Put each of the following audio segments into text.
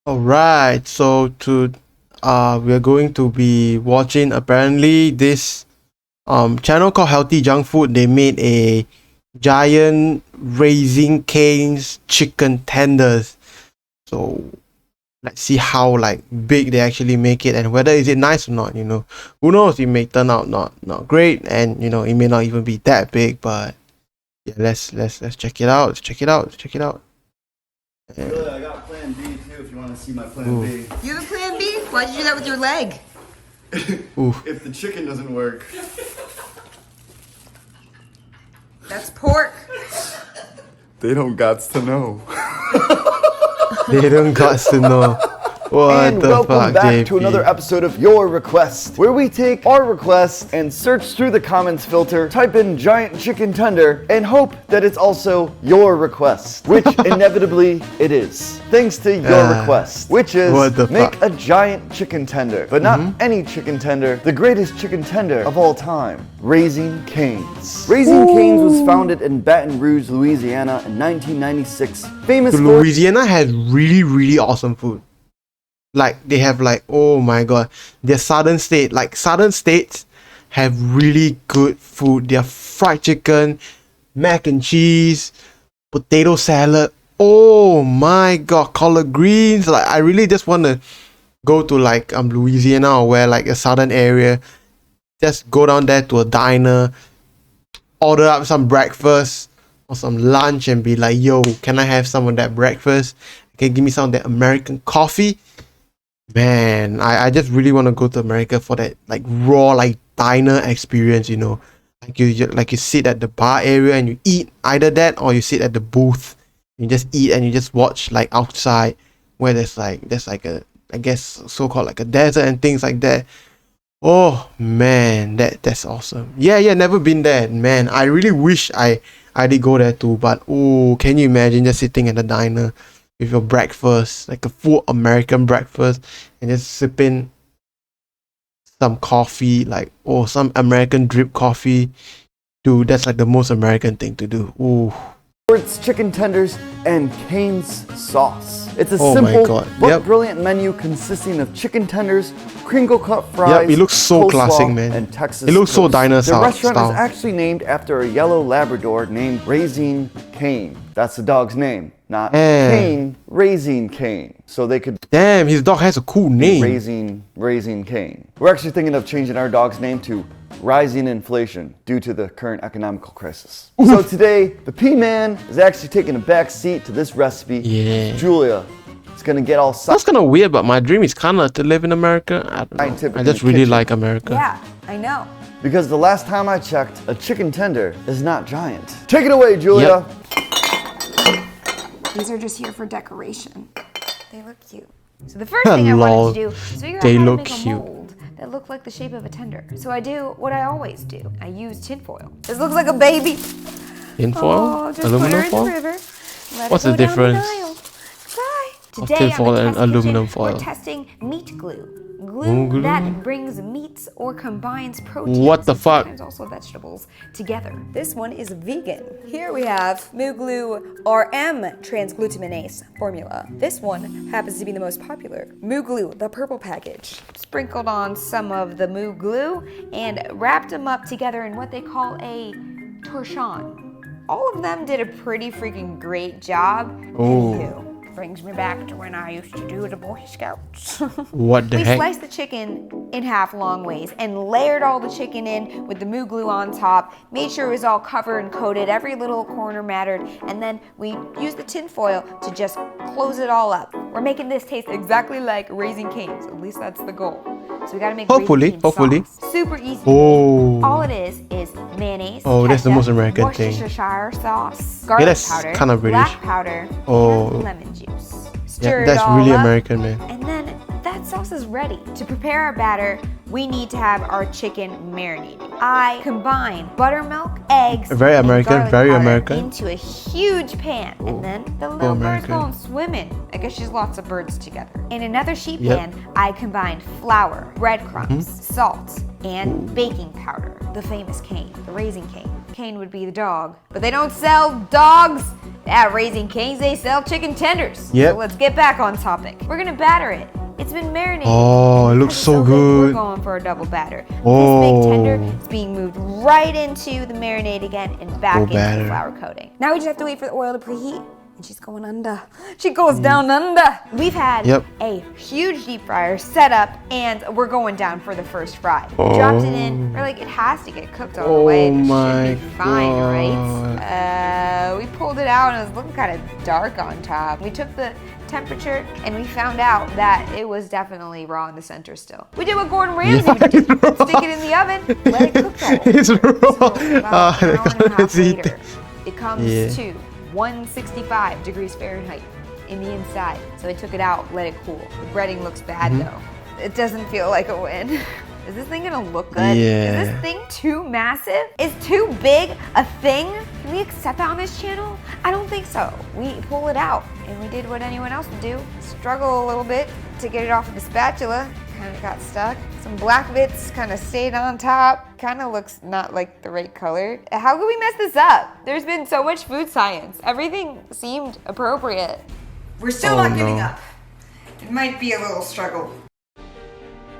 Alright, so we're going to be watching apparently this channel called Healthy Junk Food. They made a giant Raising Cane's chicken tenders. So let's see how like big they actually make it and whether is it nice or not, Who knows, it may turn out not great, and it may not even be that big, but yeah, let's check it out. Let's check it out. Really, I got plan B too if you want to see my plan B. You have a plan B? Why'd you do that with your leg? If the chicken doesn't work. That's pork. They don't gots to know. They don't got to know. What And the welcome fuck, back JP? to another episode of Your Request, where we take our request and search through the comments filter, type in giant chicken tender, and hope that it's also your request, which inevitably it is. Thanks to your request, which is What the make fuck? a giant chicken tender, but not any chicken tender, the greatest chicken tender of all time, Raising Cane's. Raising Cane's was founded in Baton Rouge, Louisiana in 1996, famous for Louisiana has really awesome food. Like they have like, oh my god, their southern states have really good food. Their fried chicken, mac and cheese, potato salad. Oh my god, collard greens. Like I really just want to go to like Louisiana or where like a southern area. Just go down there to a diner, order up some breakfast or some lunch and be like, yo, can I have some of that breakfast? Can you give me some of that American coffee? Man, I just really want to go to America for that like raw like diner experience, Like you sit at the bar area and you eat either that or you sit at the booth. You just eat and you just watch like outside where there's like a, I guess, so-called like a desert and things like that. Oh man, that's awesome. Yeah, never been there, man. I really wish I did go there too, but oh, can you imagine just sitting at the diner with your breakfast, like a full American breakfast, and just sipping some coffee, like some American drip coffee. Dude, that's like the most American thing to do. Ooh. its chicken tenders and Cane's sauce. It's a Oh my simple God. but Yep. brilliant menu consisting of chicken tenders, crinkle cut fries, Yep, it looks so coleslaw, classic, man. and Texas It looks so toast. diner The style. restaurant is actually named after a yellow Labrador named Raising Cane. That's the dog's name, not Eh. Cane, Raising Cane. So they could Damn, his dog has a cool name. Raising Cane. We're actually thinking of changing our dog's name to Rising Inflation due to the current economical crisis. So today, the P-Man is actually taking a back seat to this recipe. Yeah. Julia is gonna get all That's kind of weird, but my dream is kind of to live in America. I don't know. Scientific I in just the really kitchen. like America. Yeah, I know. because the last time I checked, a chicken tender is not giant. Take it away, Julia. These are just here for decoration. They look cute. So the first thing I Lol. wanted to do is figure out They how to look make cute. a mold that looked like the shape of a tender. So I do what I always do. I use tinfoil. This looks like a baby. Tinfoil? Oh, just put her Aluminum in foil? the river. Let What's it the go down difference Nile. Bye. of Today tinfoil I'm in and the test aluminum kitchen. foil? We're testing meat glue. Glue? Glue that brings meats or combines proteins What the and fuck? sometimes also vegetables together. This one is vegan. Here we have Moo Glue RM transglutaminase formula. This one happens to be the most popular. Moo Glue, the purple package. Sprinkled on some of the Moo glue and wrapped them up together in what they call a torchon. All of them did a pretty freaking great job. Oh. Ew. Brings me back to when I used to do the Boy Scouts. What the We heck? sliced the chicken in half long ways and layered all the chicken in with the Moo glue on top, made sure it was all covered and coated, every little corner mattered, and then we used the tin foil to just close it all up. We're making this taste exactly like Raising Cane's, at least that's the goal. So we gotta make Hopefully, Raising Cane's hopefully. sauce. Super easy. Oh. All it is mayonnaise. Oh, that's the ketchup, most American thing. Worcestershire sauce, garlic that's powder, kinda British. black powder, Oh. and lemon juice. Yeah, Stir it that's all really up, American, man. and then that sauce is ready. To prepare our batter, we need to have our chicken marinated. I combine buttermilk, eggs, Very and American, garlic very powder American. into a huge pan, and then the little bird's American. going swimming. I guess she's lots of birds together. In another sheet Yep. pan, I combine flour, breadcrumbs, Mm-hmm. salt, and baking powder, the famous cane, the Raising Cane. Kane would be the dog. But they don't sell dogs at Raising Cane's, they sell chicken tenders. Yep. So let's get back on topic. We're gonna batter it. It's been marinated. Oh, it looks so We're good. going for a double batter. Oh. This big tender is being moved right into the marinade again and back into batter. the flour coating. Now we just have to wait for the oil to preheat. And she's going under. She goes down under. We've had a huge deep fryer set up and we're going down for the first fry. We dropped it in. We're like, it has to get cooked all the way. It should be fine, right? We pulled it out and it was looking kind of dark on top. We took the temperature and we found out that it was definitely raw in the center still. We did what Gordon Ramsay would do. Stick it in the oven, let it cook all. It's raw. So about an hour and a half later, it comes Yeah. to 165 degrees Fahrenheit in the inside. So I took it out, let it cool. The breading looks bad though. It doesn't feel like a win. Is this thing gonna look good? Yeah. Is this thing too massive? Is too big a thing? Can we accept that on this channel? I don't think so. We pull it out and we did what anyone else would do. Struggle a little bit to get it off of the spatula. Kind of got stuck. Some black bits kind of stayed on top. Kind of looks not like the right color. How could we mess this up? There's been so much food science. Everything seemed appropriate. We're still Oh, not giving no. up. It might be a little struggle.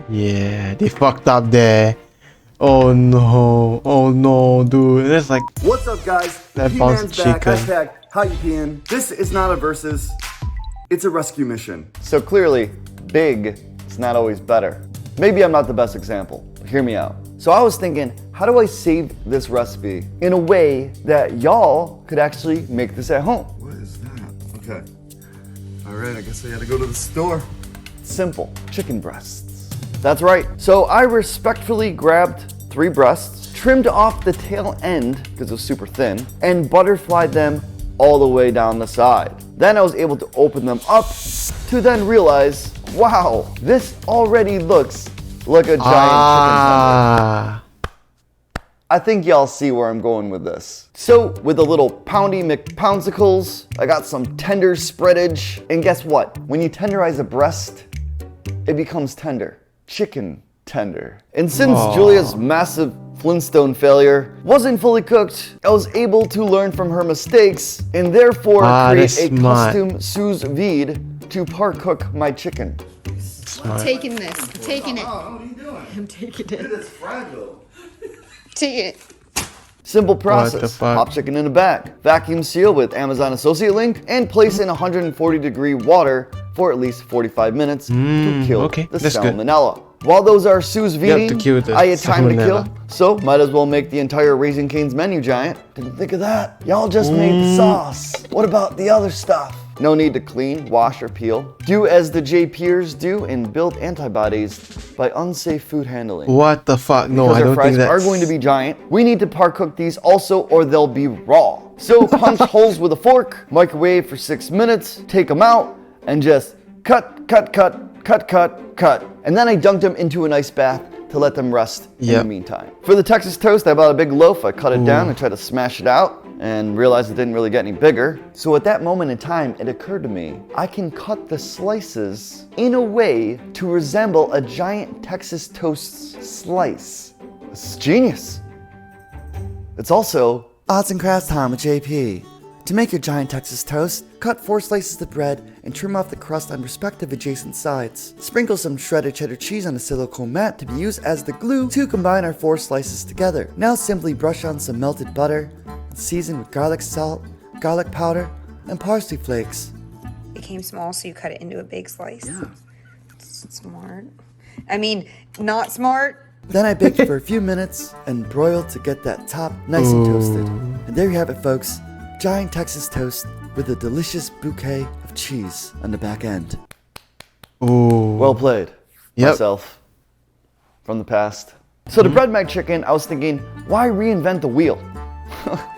Yeah, they fucked up there. Oh no, dude. That's like What's up, guys? That P-Man's bouncy back. chicken. Hashtag how you peeing. This is not a versus. It's a rescue mission. So clearly, big is not always better. Maybe I'm not the best example, but hear me out. So I was thinking, how do I save this recipe in a way that y'all could actually make this at home? What is that? Okay. All right, I guess I gotta go to the store. Simple, chicken breasts. That's right. So I respectfully grabbed 3 breasts, trimmed off the tail end because it was super thin, and butterflied them all the way down the side. Then I was able to open them up to then realize, wow, this already looks like a giant chicken tender. I think y'all see where I'm going with this. So with a little poundy McPounsicles, I got some tender spreadage, and guess what? When you tenderize a breast, it becomes tender. Chicken tender. And since Julia's massive Flintstone failure wasn't fully cooked, I was able to learn from her mistakes and therefore create that's a smart. custom sous vide to par cook my chicken. Smart. Taking this. I'm taking it. Oh, what are you doing? I'm taking Dude, it. it's fragile. Take it. Simple the process. fuck? Pop chicken in a bag, vacuum seal with Amazon associate link, and place in 140-degree water for at least 45 minutes to kill okay, the that's good. salmonella. While those are sous vide, to kill the I had time to kill, salmonella. so might as well make the entire Raising Cane's menu giant. Didn't think of that. Y'all just made the sauce. What about the other stuff? No need to clean, wash, or peel. Do as the JPers do and build antibodies by unsafe food handling. What the fuck? No, Because I our don't fries think that's... are going to be giant, we need to par cook these also or they'll be raw. So punch holes with a fork, microwave for 6 minutes, take them out, and just cut. And then I dunked them into an ice bath to let them rest in the Yep. meantime. For the Texas toast, I bought a big loaf, I cut it down and tried to smash it out and realized it didn't really get any bigger. So at that moment in time, it occurred to me, I can cut the slices in a way to resemble a giant Texas toast slice. This is genius. It's also arts and crafts time with JP. To make your giant Texas toast, cut 4 slices of bread and trim off the crust on respective adjacent sides. Sprinkle some shredded cheddar cheese on a silicone mat to be used as the glue to combine our 4 slices together. Now simply brush on some melted butter and season with garlic salt, garlic powder, and parsley flakes. It came small, so you cut it into a big slice. Yeah. Smart. I mean, not smart. Then I baked for a few minutes and broiled to get that top nice and toasted. And there you have it, folks. Giant Texas toast with a delicious bouquet of cheese on the back end. Ooh. Well played. Yep. Myself. From the past. So the bread mac chicken, I was thinking, why reinvent the wheel?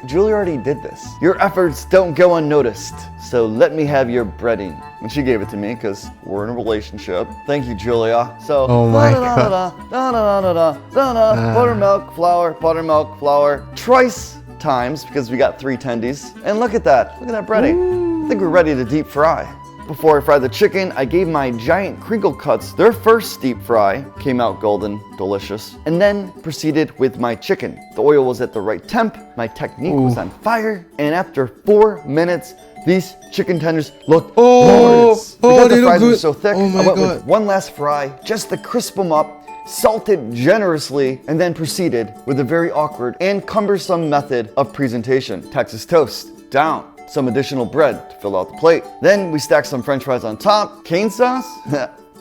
Julia already did this. Your efforts don't go unnoticed. So let me have your breading. And she gave it to me because we're in a relationship. Thank you, Julia. So Oh my God. buttermilk, flour. Twice times because we got 3 tendies. And look at that breading. I think we're ready to deep fry. Before I fried the chicken, I gave my giant crinkle cuts their first deep fry. Came out golden, delicious. And then proceeded with my chicken. The oil was at the right temp, my technique was on fire, and after 4 minutes, these chicken tenders looked glorious. Because they the look fries were good. so thick, Oh my I went God. with one last fry just to crisp them up, salted generously, and then proceeded with a very awkward and cumbersome method of presentation. Texas toast, down. Some additional bread to fill out the plate. Then we stacked some french fries on top. Cane sauce?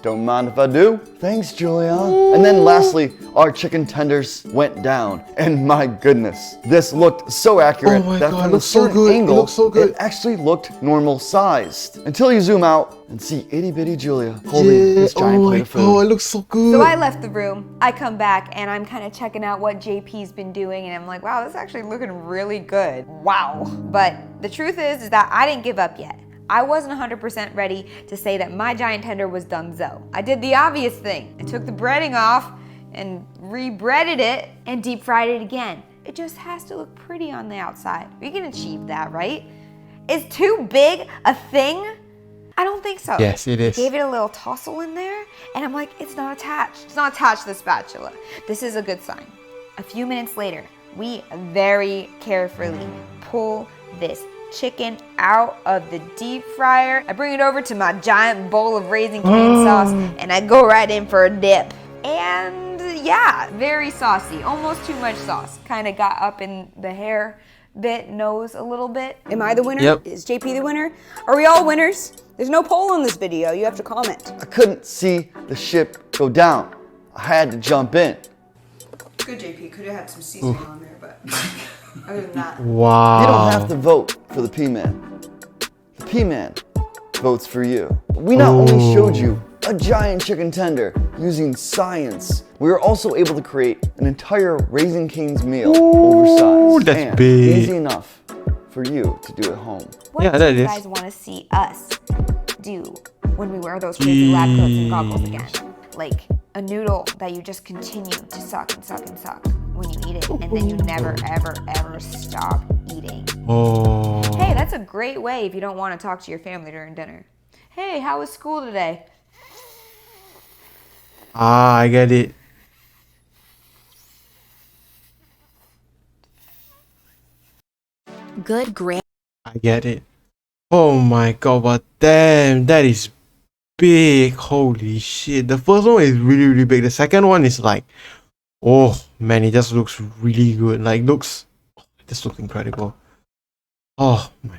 Don't mind if I do. Thanks, Julia. And then lastly, our chicken tenders went down. And my goodness, this looked so accurate Oh my that God, it from a looks so certain good. It angle, looks so good. it actually looked normal sized. Until you zoom out and see itty bitty Julia holding Yeah, this giant oh plate my of food. God, it looks so good. So I left the room, I come back, and I'm kind of checking out what JP's been doing, and I'm like, wow, this is actually looking really good. Wow. But the truth is that I didn't give up yet. I wasn't 100% ready to say that my giant tender was donezo. I did the obvious thing. I took the breading off and re-breaded it and deep fried it again. It just has to look pretty on the outside. We can achieve that, right? Is too big a thing? I don't think so. Yes, it is. I gave it a little tussle in there, and I'm like, it's not attached. It's not attached to the spatula. This is a good sign. A few minutes later, we very carefully pull this chicken out of the deep fryer. I bring it over to my giant bowl of Raising Cane sauce, and I go right in for a dip. And yeah, very saucy, almost too much sauce. Kind of got up in the hair bit, nose a little bit. Am I the winner? Yep. Is JP the winner? Are we all winners? There's no poll in this video. You have to comment. I couldn't see the ship go down. I had to jump in. Good JP. Could have had some seasoning on there, but other than that. Wow. You don't have to vote for the P-Man. The P-Man votes for you. We not only showed you a giant chicken tender using science, we were also able to create an entire Raising Cane's meal oversized that's and big. easy enough for you to do at home. What Yeah, do that you is. guys want to see us do when we wear those crazy lab coats and goggles again? Like a noodle that you just continue to suck and suck and suck when you eat it, and then you never, ever, ever stop eating. Oh. Hey, that's a great way if you don't want to talk to your family during dinner. Hey, how was school today? Ah, I get it. Good grand. I get it. Oh my God, but damn, that is big. Holy shit. The first one is really, really big. The second one is like, oh man, it just looks really good. Like, this looks incredible. Oh my